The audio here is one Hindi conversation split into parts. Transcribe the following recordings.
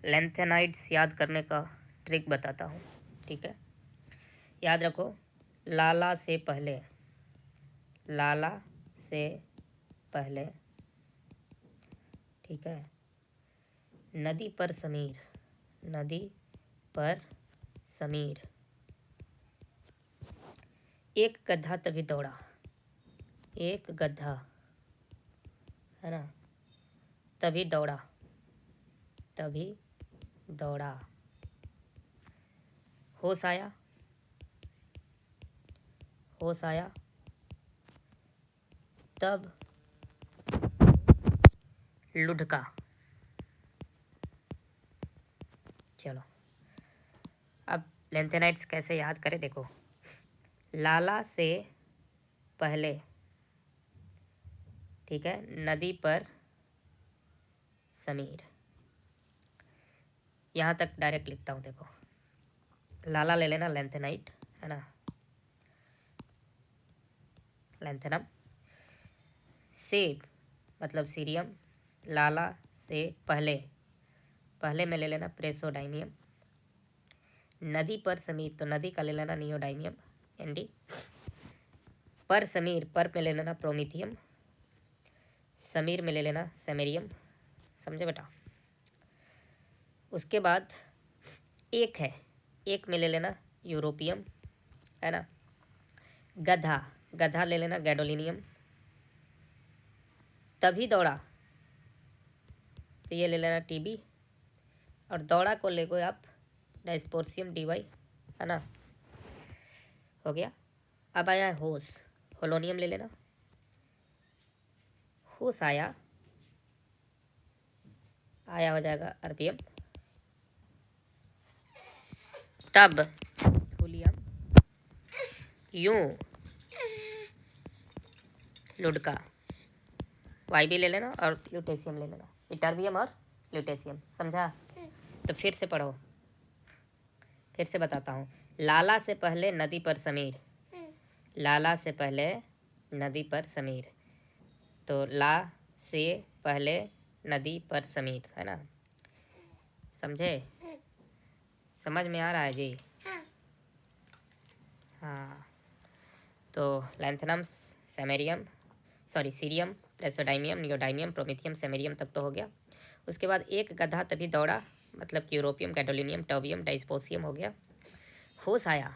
लेंथेनाइड्स याद करने का ट्रिक बताता हूँ। ठीक है, याद रखो, लाला से पहले, लाला से पहले, ठीक है, नदी पर समीर, नदी पर समीर, एक गधा तभी दौड़ा, एक गधा, है ना, तभी दौड़ा, तभी दौड़ा, होश आया, होश आया, तब लुढ़का। चलो अब लेंथेनाइड्स कैसे याद करें, देखो, लाला से पहले, ठीक है, नदी पर समीर, यहाँ तक डायरेक्ट लिखता हूँ। देखो, लाला ले लेना, लेंथेनाइट है ना, लेंथेनम, से मतलब सीरियम, लाला से पहले, पहले में ले लेना प्रेसोडाइनियम, नदी पर समीर तो नदी का ले लेना नियोडाइनियम एनडी, पर समीर, पर में ले लेना प्रोमीथियम, समीर में ले लेना सेमेरियम। समझे बेटा? उसके बाद एक है, एक में ले लेना यूरोपियम, है ना, गधा, गधा ले लेना गैडोलिनियम, तभी दौड़ा तो ये ले लेना टीबी, और दौड़ा को ले गए आप डायस्पोर्सियम डीवाई, है ना, हो गया। अब आया है होश, होलोनियम ले लेना, होश आया, आया हो जाएगा आरपीएम, तब थूलियम, यूं लुढ़का, वाई भी ले लेना और ल्यूटेशियम ले लेना, इटर्बियम और ल्यूटेशियम। समझा? तो फिर से पढ़ो, फिर से बताता हूँ। लाला से पहले नदी पर समीर, लाला से पहले नदी पर समीर, तो ला से पहले नदी पर समीर, है ना, समझे? समझ में आ रहा है जी? हाँ, तो lanthanum, samarium, sorry cerium, praseodymium, neodymium, promethium, samarium तक तो हो गया। उसके बाद एक गधा तभी दौड़ा, मतलब कि यूरोपियम, गैडोलिनियम, टर्बियम, डाइस्पोसियम हो गया। होश आया,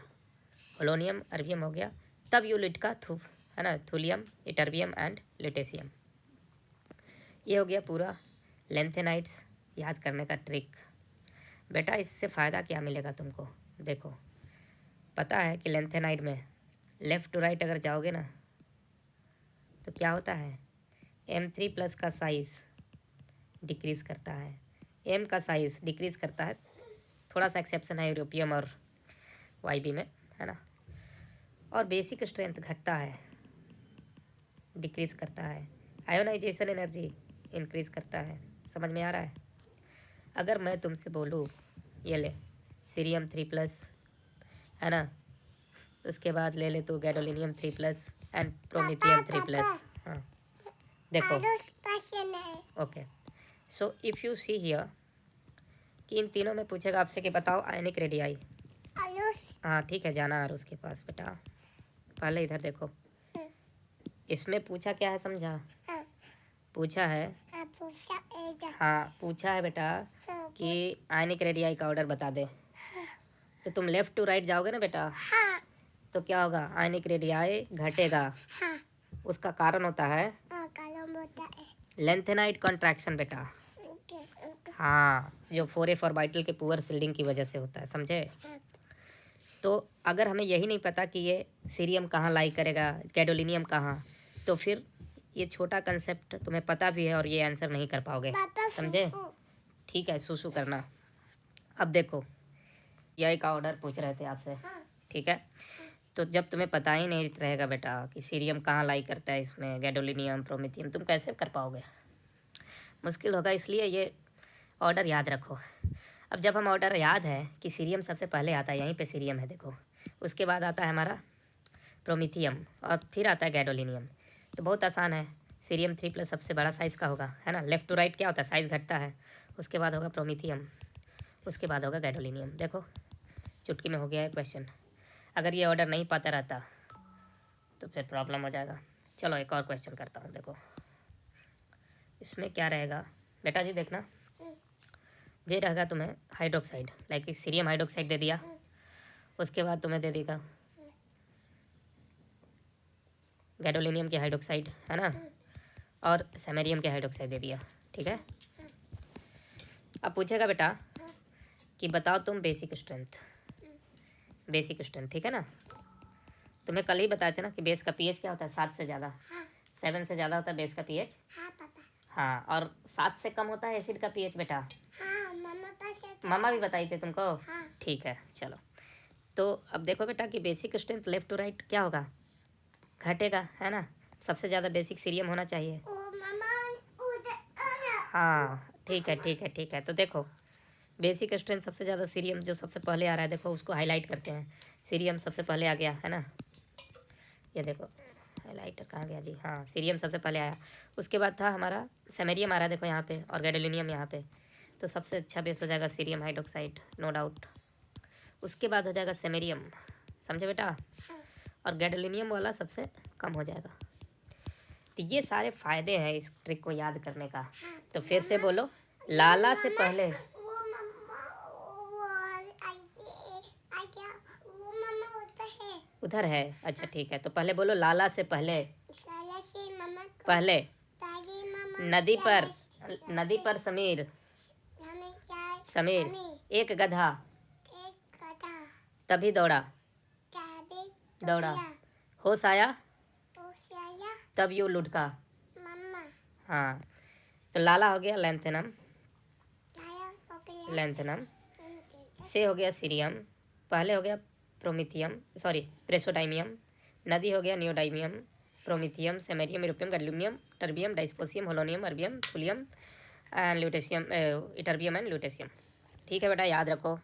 होलोनियम, अरबियम हो गया, तब यूलिट का थू, है ना, थूलियम, इटर्बियम एंड ल्यूटेशियम। ये हो गया पूरा लेंथेनाइड्स याद करने का ट्रिक। बेटा इससे फ़ायदा क्या मिलेगा तुमको? देखो, पता है कि लेंथेनाइड में लेफ़्ट टू राइट अगर जाओगे ना तो क्या होता है, M3+ का साइज़ डिक्रीज़ करता है, M का साइज़ डिक्रीज़ करता है, थोड़ा सा एक्सेप्शन है यूरोपियम और YB में, है ना, और बेसिक स्ट्रेंथ घटता है, डिक्रीज़ करता है, आयोनाइजेशन एनर्जी इंक्रीज़ करता है। समझ में आ रहा है? अगर मैं तुमसे बोलूँ ये ले सीरियम 3+, है ना, उसके बाद ले ले तो गैडोलिनियम 3+ एंड प्रोमीथियम 3+। हाँ देखो, okay, so if you see here कि इन तीनों में पूछेगा आपसे कि बताओ आयनिक रेडियाई। हाँ ठीक है, जाना आरुष के पास बेटा, पहले इधर देखो, इसमें पूछा क्या है समझा? पूछा है, हाँ पूछा है बेटा कि आयनिक रेडियाई का ऑर्डर बता दे, तो तुम लेफ़्ट टू राइट जाओगे ना बेटा, तो क्या होगा, आयनिक रेडियाई घटेगा। उसका कारण होता है लेंथेनाइड कॉन्ट्रैक्शन बेटा, हाँ, जो 4A ऑर्बिटल के पुअर शिल्डिंग की वजह से होता है। समझे? तो अगर हमें यही नहीं पता कि ये सीरियम कहाँ लाई करेगा, गैडोलिनियम कहाँ, तो फिर ये छोटा कंसेप्ट तुम्हें पता भी है और ये आंसर नहीं कर पाओगे। समझे? ठीक है, सुसु करना। अब देखो, यही का ऑर्डर पूछ रहे थे आपसे, ठीक है, तो जब तुम्हें पता ही नहीं रहेगा बेटा कि सीरियम कहाँ लाई करता है इसमें, गैडोलिनियम, प्रोमीथियम, तुम कैसे कर पाओगे? मुश्किल होगा, इसलिए ये ऑर्डर याद रखो। अब जब हम ऑर्डर याद है कि सीरियम सबसे पहले आता है, यहीं पे सीरियम है देखो, उसके बाद आता है हमारा प्रोमीथियम और फिर आता है गैडोलिनियम, तो बहुत आसान है, सीरियम 3+ सबसे बड़ा साइज़ का होगा, है ना, लेफ़्ट टू राइट क्या होता है, साइज़ घटता है, उसके बाद होगा प्रोमीथियम, उसके बाद होगा गैडोलिनियम। देखो चुटकी में हो गया है क्वेश्चन। अगर ये ऑर्डर नहीं पता रहता तो फिर प्रॉब्लम हो जाएगा। चलो एक और क्वेश्चन करता हूँ। देखो इसमें क्या रहेगा बेटा जी, देखना। दे रहेगा तुम्हें हाइड्रोक्साइड, लाइक सीरियम हाइड्रोक्साइड दे दिया। उसके बाद तुम्हें दे देगा गैडोलिनियम की हाइड्रोक्साइड, है ना, और सैमेरियम के हाइड्रोक्साइड दे दिया। ठीक है, अब पूछेगा बेटा कि बताओ तुम बेसिक स्ट्रेंथ। बेसिक स्ट्रेंथ, ठीक है ना। तुम्हें कल ही बताए थे ना कि बेस का पीएच क्या होता है, 7 से ज़्यादा। 7 से ज़्यादा होता है बेस का पीएच। हाँ, और 7 से कम होता है एसिड का पीएच बेटा। मामा भी बताई थी तुमको। ठीक है, चलो। तो अब देखो बेटा कि basic strength left to right क्या होगा, घटेगा, है ना। सबसे ज़्यादा बेसिक सीरियम होना चाहिए। हाँ ठीक है ठीक है ठीक है। तो देखो बेसिक स्ट्रेंथ सबसे ज़्यादा सीरियम जो सबसे पहले आ रहा है, देखो उसको हाईलाइट करते हैं। सीरियम सबसे पहले आ गया, है ना। ये देखो हाईलाइटर कहाँ गया जी, हाँ सीरियम सबसे पहले आया। उसके बाद था हमारा सैमेरियम आ रहा है, देखो यहाँ पे, और गैडोलिनियम यहाँ पे। तो सबसे अच्छा बेस हो जाएगा सीरियम हाइड्रोक्साइड, नो डाउट। उसके बाद हो जाएगा सैमेरियम, समझे बेटा, और गैडोलिनियम वाला सबसे कम हो जाएगा। तो ये सारे फ़ायदे हैं इस ट्रिक को याद करने का। तो फिर से बोलो, लाला से पहले उधर है। अच्छा ठीक है, तो पहले बोलो लाला से पहले। पहले नदी पर समीर एक गधा तभी दौड़ा होश आया तब यूं लुढ़का। हाँ, तो लाला हो गया लैंथेनम, से हो गया सीरियम, पहले हो गया प्रेसोडाइमियम, नदी हो गया neodymium, promethium, samarium, europium, gadolinium, terbium, dysprosium, holmium, erbium, thulium and lutetium, ytterbium and lutetium. ठीक है बेटा, याद रखो।